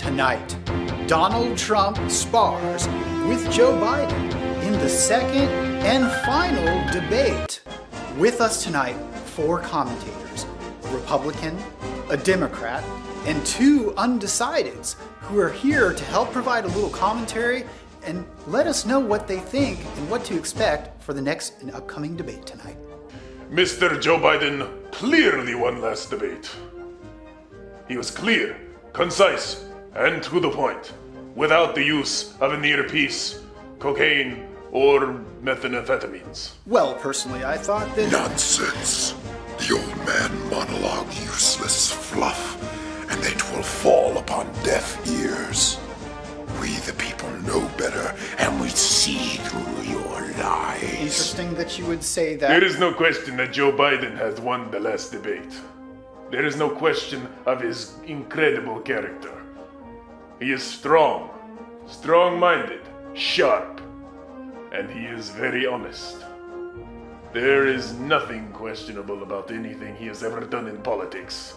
Tonight, Donald Trump spars with Joe Biden in the second and final debate. With us tonight, 4 commentators, a Republican, a Democrat, and 2 undecideds who are here to help provide a little commentary and let us know what they think and what to expect for the next and upcoming debate tonight. Mr. Joe Biden clearly won last debate. He was clear, concise, and to the point, without the use of an earpiece, cocaine, or methamphetamines. Well, personally, I thought that... Nonsense. The old man monologue useless fluff, and it will fall upon deaf ears. We the people know better, and we see through your lies. Interesting that you would say that. There is no question that Joe Biden has won the last debate. There is no question of his incredible character. He is strong, strong-minded, sharp, and he is very honest. There is nothing questionable about anything he has ever done in politics.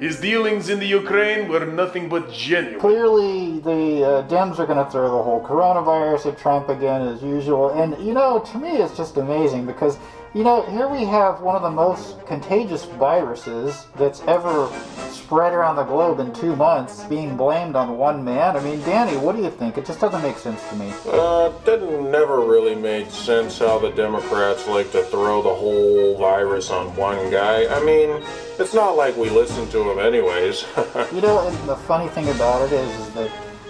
His dealings in the Ukraine were nothing but genuine. Clearly, the Dems are going to throw the whole coronavirus at Trump again as usual. And, to me it's just amazing because, here we have one of the most contagious viruses that's ever spread around the globe in 2 months being blamed on one man. I mean, Danny, what do you think? It just doesn't make sense to me. It never really made sense how the Democrats like to throw the whole virus on one guy. I mean, it's not like we listen to him anyways. And the funny thing about it is that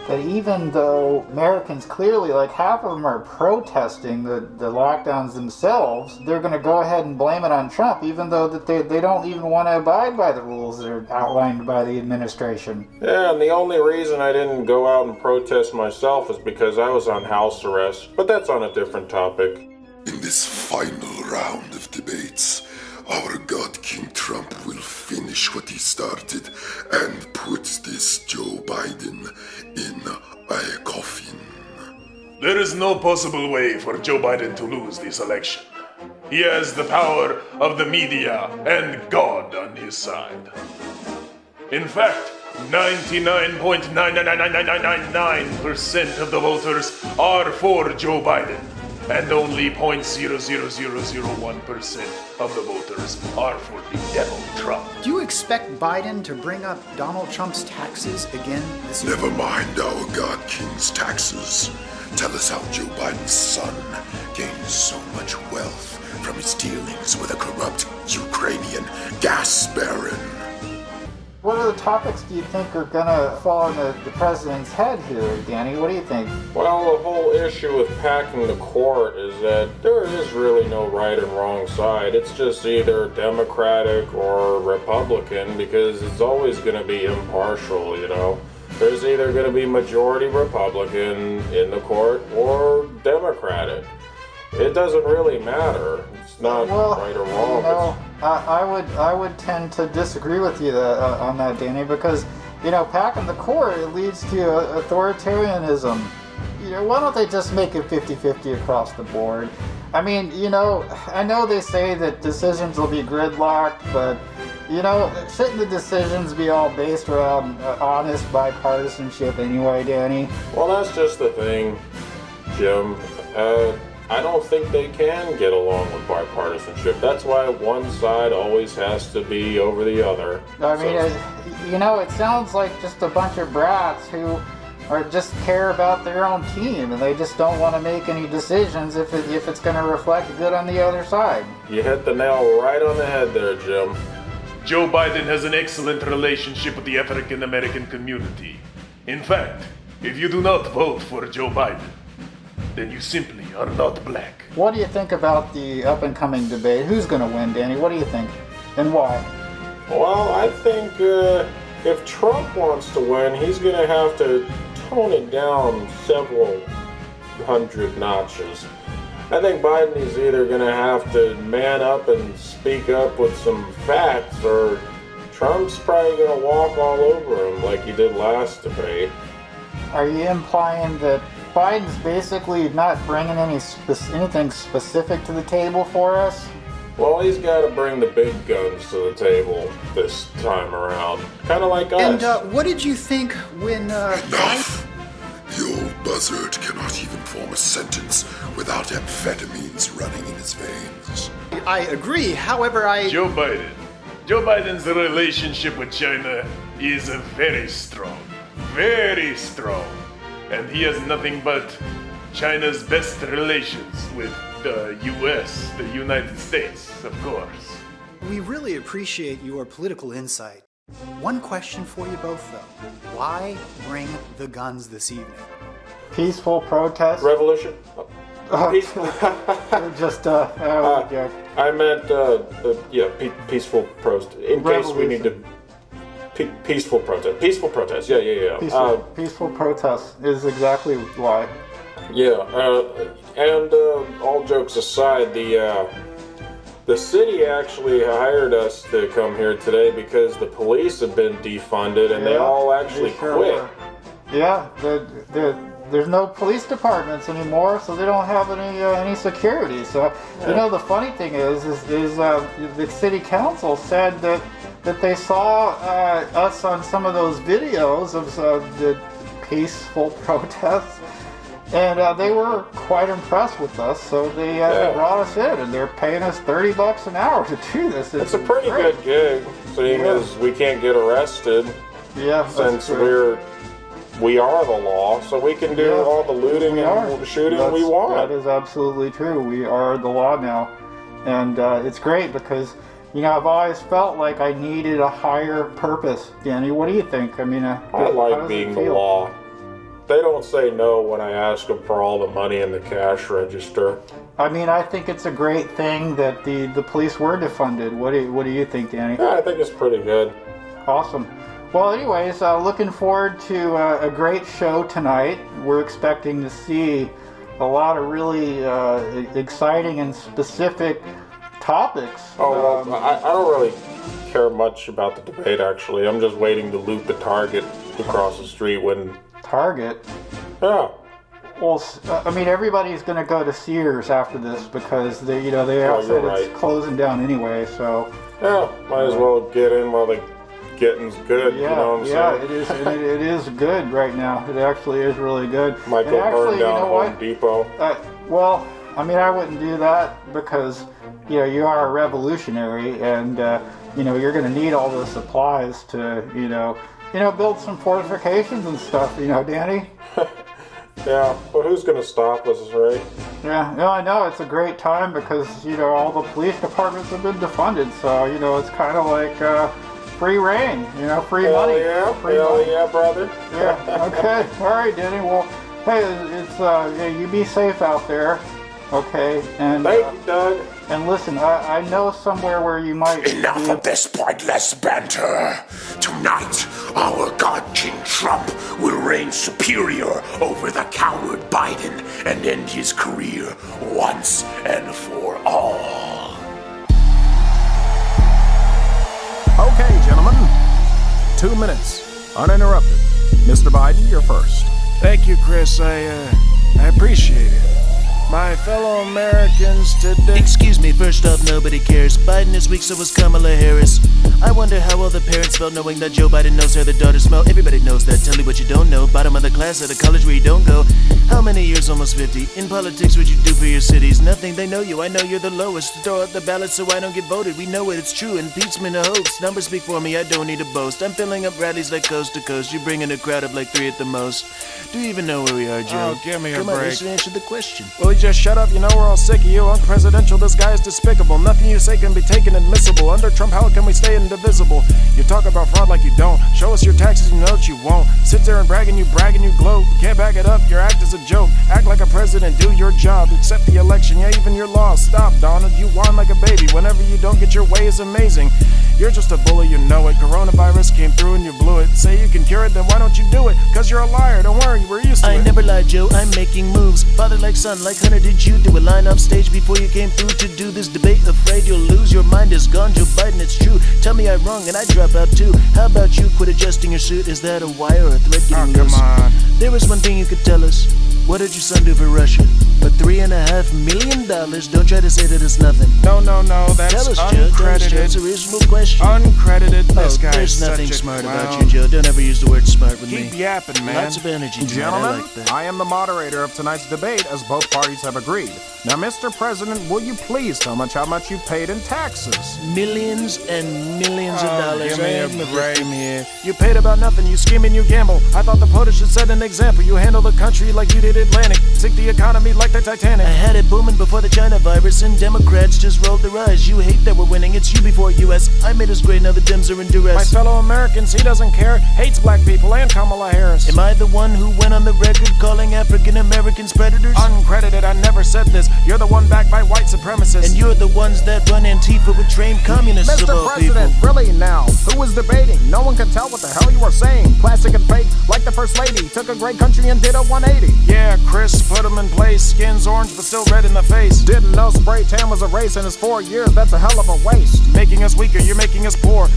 even though Americans clearly, like half of them are protesting the lockdowns themselves, they're going to go ahead and blame it on Trump, even though that they don't even want to abide by the rules that are outlined by the administration. Yeah, and the only reason I didn't go out and protest myself is because I was on house arrest, but that's on a different topic. In this final round of debates, our God King Trump will finish what he started and put this Joe Biden in a coffin. There is no possible way for Joe Biden to lose this election. He has the power of the media and God on his side. In fact, 99.99999% of the voters are for Joe Biden, and only 0.00001% of the voters are for the devil Trump. Do you expect Biden to bring up Donald Trump's taxes again this year? Never mind our God King's taxes. Tell us how Joe Biden's son gained so much wealth from his dealings with a corrupt Ukrainian gas baron. What other topics do you think are going to fall on the president's head here, Danny? What do you think? Well, the whole issue with packing the court is that there is really no right and wrong side. It's just either Democratic or Republican because it's always going to be impartial, There's either going to be majority Republican in the court or Democratic. It doesn't really matter. It's not right or wrong. I would tend to disagree with you on that, Danny, because packing the court, it leads to authoritarianism. Why don't they just make it 50-50 across the board? I mean, I know they say that decisions will be gridlocked, but shouldn't the decisions be all based around honest bipartisanship anyway, Danny? Well, that's just the thing, Jim. I don't think they can get along with bipartisanship. That's why one side always has to be over the other. I mean, it sounds like just a bunch of brats who just care about their own team, and they just don't want to make any decisions if it's going to reflect good on the other side. You hit the nail right on the head there, Jim. Joe Biden has an excellent relationship with the African American community. In fact, if you do not vote for Joe Biden, then you simply are not black. What do you think about the up-and-coming debate? Who's going to win, Danny? What do you think? And why? Well, I think if Trump wants to win, he's going to have to tone it down several hundred notches. I think Biden is either going to have to man up and speak up with some facts, or Trump's probably going to walk all over him like he did last debate. Are you implying that Biden's basically not bringing anything specific to the table for us? Well, he's got to bring the big guns to the table this time around. Kind of like us. And what did you think when Enough! The old buzzard cannot even form a sentence without amphetamines running in his veins. I agree, however, Joe Biden. Joe Biden's relationship with China is very strong. Very strong. And he has nothing but China's best relations with the U.S., the United States, of course. we really appreciate your political insight. One question for you both, though. Why bring the guns this evening? Peaceful protest. Revolution? Peaceful. Just joke. I meant, peaceful protest. In case we need to. Peaceful protest. Peaceful protest. Yeah. Peaceful protest is exactly why. Yeah, and all jokes aside, the city actually hired us to come here today because the police have been defunded and they all actually quit. Were. Yeah, there's no police departments anymore, so they don't have any security. So you know, the funny thing is the city council said that they saw us on some of those videos of the peaceful protests. And they were quite impressed with us, so they brought us in, and they're paying us $30 an hour to do this. It's a pretty good gig, seeing as we can't get arrested. Yeah, since we are the law, so we can do all the looting and shooting we want. That is absolutely true. We are the law now, and it's great because I've always felt like I needed a higher purpose. Danny, what do you think? I mean, I like being the law. They don't say no when I ask them for all the money in the cash register. I mean, I think it's a great thing that the police were defunded. What do you think, Danny? Yeah, I think it's pretty good. Awesome. Well, anyways, looking forward to a great show tonight. We're expecting to see a lot of really exciting and specific topics. Oh, well, I don't really care much about the debate, actually. I'm just waiting to loot the Target across the street when... Target? Yeah. Well, I mean, everybody's going to go to Sears after this because they all said it's closing down anyway. So yeah, might as well get in while the getting's good. Yeah, you know what I'm saying? It is. It is good right now. It actually is really good. Might go burn down Home Depot. Well, I mean, I wouldn't do that because you are a revolutionary, and you're going to need all the supplies to build some fortifications and stuff, Danny? Yeah, but who's going to stop us, right? Yeah, no, I know. It's a great time because, all the police departments have been defunded. So, it's kind of like free reign, free money. Yeah, free hell money. yeah, brother. Yeah, okay. All right, Danny. Well, hey, it's you be safe out there, okay? And thank you, Doug. And listen, I know somewhere where you might... Enough of this pointless banter! Tonight, our God King Trump will reign superior over the coward Biden and end his career once and for all. Okay, gentlemen. 2 minutes, uninterrupted. Mr. Biden, you're first. Thank you, Chris. I appreciate it. My fellow Americans today... Excuse me, first off, nobody cares. Biden is weak, so was Kamala Harris. I wonder how all the parents felt knowing that Joe Biden knows how their daughters smell. Everybody knows that. Tell you what you don't know. Bottom of the class at the college where you don't go. How many years? Almost 50. In politics, what you do for your cities? Nothing. They know you. I know you're the lowest. Throw out the ballot so I don't get voted. We know it. It's true. Impeachment a hoax. Numbers speak for me. I don't need a boast. I'm filling up rallies like coast to coast. You're bringing a crowd of like 3 at the most. Do you even know where we are, Joe? Oh, give me a Come break. on, let's answer the question. Will you just shut up? You know we're all sick of you. Unpresidential, this guy is despicable. Nothing you say can be taken admissible. Under Trump, how can we stay indivisible? You talk about fraud like you don't. Show us your taxes, you know that you won't. Sit there and brag, you gloat. Can't back it up, your act is a joke. Act like a president, do your job. Accept the election, yeah, even your laws. Stop, Donald, you whine like a baby. Whenever you don't get your way is amazing. You're just a bully, you know it. Coronavirus came through and you blew it. Say you can cure it, then why don't you do it? Cause you're a liar, don't worry, we're used to it. I never lied, Joe, I'm making moves. Father like son, like Hunter, did you do a line-up stage before you came through to do this debate? Afraid you'll lose, your mind is gone, Joe Biden, it's true. Tell me I'm wrong and I drop out too. How about you quit adjusting your suit? Is that a wire or a thread getting loose? Come on. There is one thing you could tell us. What did your son do for Russia? For $3.5 million, don't try to say that it's nothing. No, that's Tell us, Joe. uncredited. It's a reasonable question. Uncredited. This guy's There's such nothing a smart clown. about you, Joe. Don't ever use the word smart with me. Keep yapping, man. Lots of energy tonight. Gentlemen, I like that. I am the moderator of tonight's debate, as both parties have agreed. Now, Mr. President, will you please tell me how much you paid in taxes? Millions and millions of dollars. Give me I a am the break. victim here. You paid about nothing, you scheme and you gamble. I thought the POTUS should set an example. You handle the country like you did Atlantic. Sink the economy like the Titanic. I had it booming before the China virus, and Democrats just rolled their eyes. You hate that we're winning, it's you before US. I made us great, now the Dems are in duress. My fellow Americans, he doesn't care. Hates black people and Kamala Harris. Am I the one who went on the record calling African Americans predators? Uncredited, I never said this. You're the one backed by white supremacists. And you're the ones that run Antifa with trained communists of Mr. all President, people. really now? Who was debating? No one can tell what the hell you are saying. Plastic and fake, like the First Lady. Took a great country and did a 180. Yeah, Chris put him in place. Skin's orange but still red in the face. Didn't know spray tan was a race in his 4 years. That's a hell of a waste. Making us weaker, you're making us poor.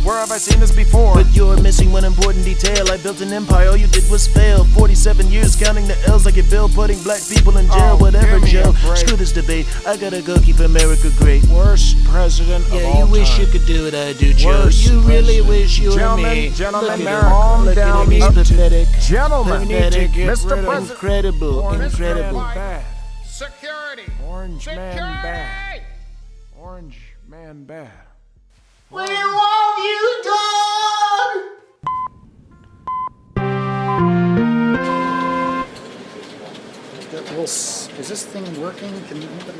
Where have I seen this before? But you're missing one important detail. I built an empire, all you did was fail. 47 years counting the L's like a bill, putting black people in jail. Whatever, give me a Joe. break. Screw this debate. I gotta go keep America great. Worst president of Yeah, all you wish time. you could do what I do, Joe. Worst You really president. wish you were Gentlemen, me. gentlemen, Look at calm him. Look down. at him. He's pathetic. Gentlemen, We need to get Mr. rid of President. Incredible. Incredible. Man bad. Security! Orange man Security! bad. Orange man bad. We love you, dog! Is this thing working? Can anybody,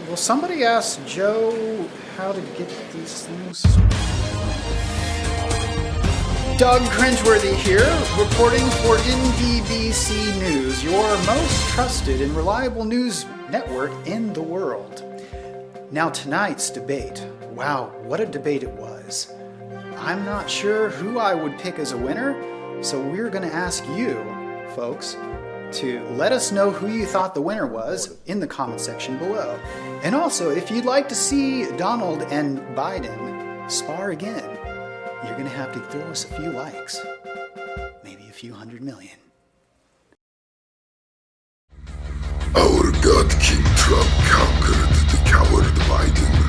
will somebody ask Joe how to get these things? Doug Cringeworthy here, reporting for NBBC News, your most trusted and reliable news network in the world. Now tonight's debate, wow, what a debate it was. I'm not sure who I would pick as a winner, so we're going to ask you, folks, to let us know who you thought the winner was in the comment section below. And also, if you'd like to see Donald and Biden spar again, you're going to have to throw us a few likes, maybe a few 100 million. Our God King Trump conquered the coward Biden